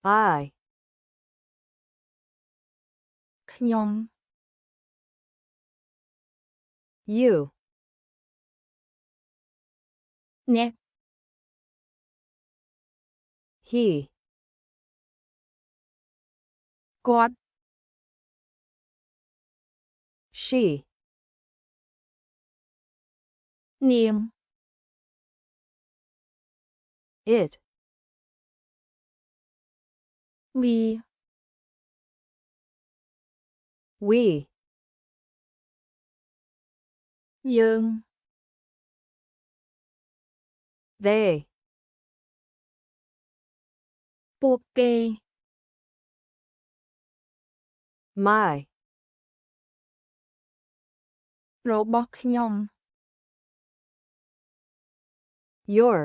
I ខ្ញុំ you អ្នក he គាត់ she នាង it វា we យើង they ពួកគេ my របស់ខ្ញុំ your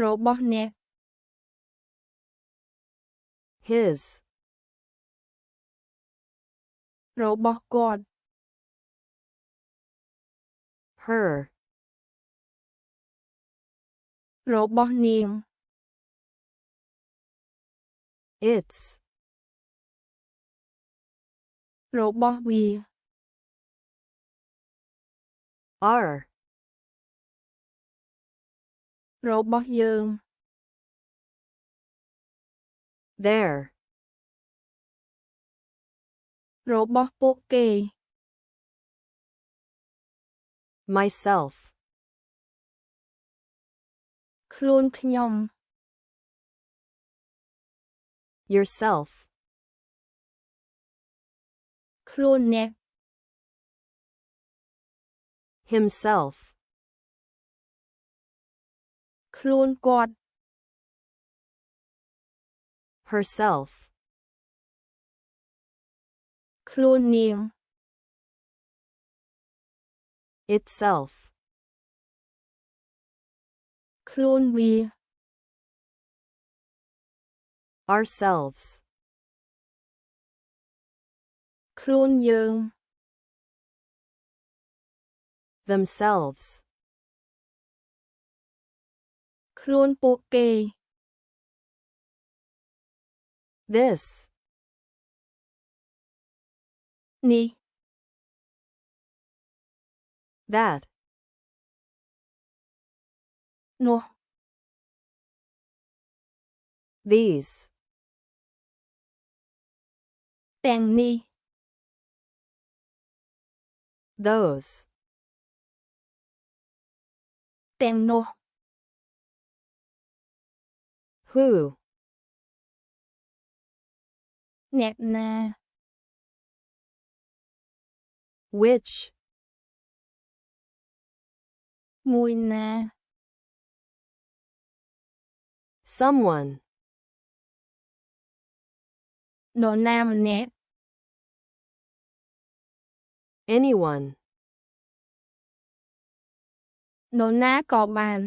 របស់អ្នក his របស់គាត់ her របស់នាង its របស់វា our របស់យើង their របស់ពួកគេ myself ខ្លួនខ្ញុំ yourself ខ្លួនអ្នក himself ខ្លួនគាត់ herself ខ្លួននាង itself ខ្លួនវា ourselves ខ្លួនយើង themselves ខ្លួនពួកគេ this នេះ that នោះ these ទាំងនេះ those ទាំងនោះ who អ្នកណា which មួយណា someone នរណាម្នាក់ anyone នរណាក៏បាន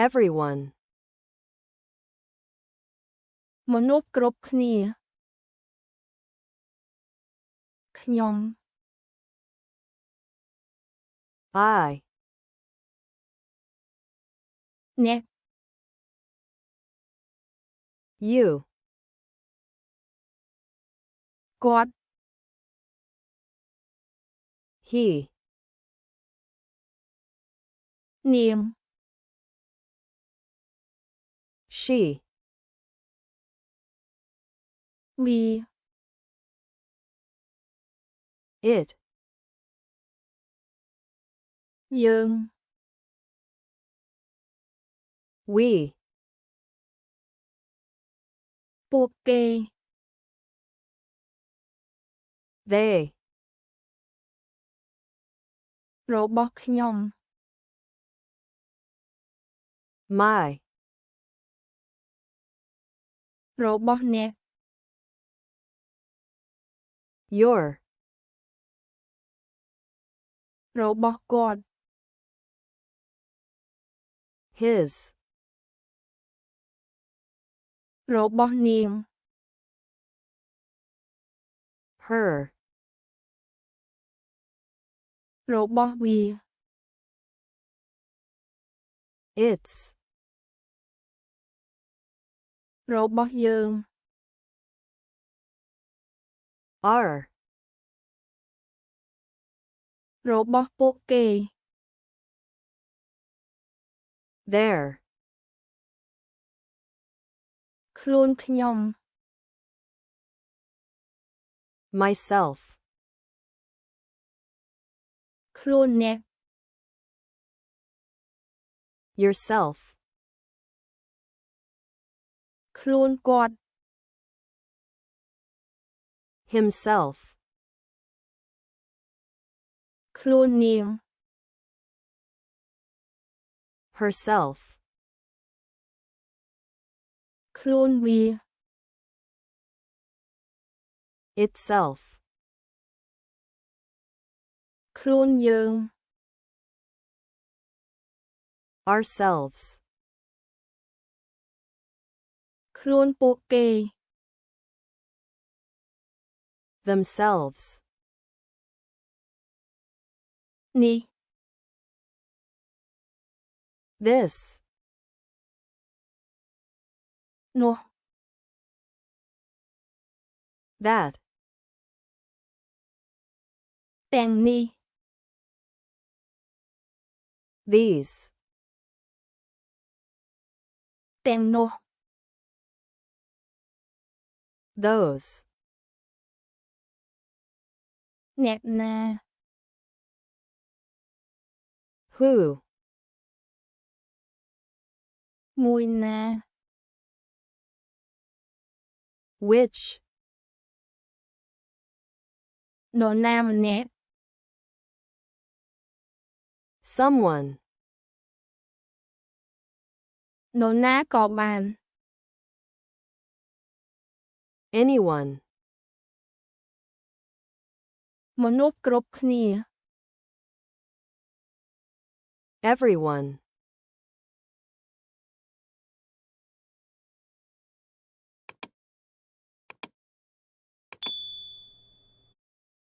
everyone មនុស្សគ្រប់គ្នា ខ្ញុំ I អ្នក you គាត់ he នាង she វា it យើង we ពួកគេ they របស់ខ្ញុំ my របស់អ្នក your របស់គាត់ his របស់នាង her របស់វា its, របស់យើង our, របស់ពួកគេ their, ខ្លួនខ្ញុំ myself, ខ្លួនអ្នក yourself, ខ្លួនគាត់ himself, ខ្លួននាង herself, ខ្លួនវា itself, ខ្លួនយើង ourselves, ខ្លួនពួកគេ themselves, នេះ this, នោះ that, ទាំងនេះ these, ទាំងនោះ those, អ្នកណា who, មួយណា which, នរណាម្នាក់ someone, នរណាក៏បាន anyone, មនុស្សគ្រប់គ្នា everyone,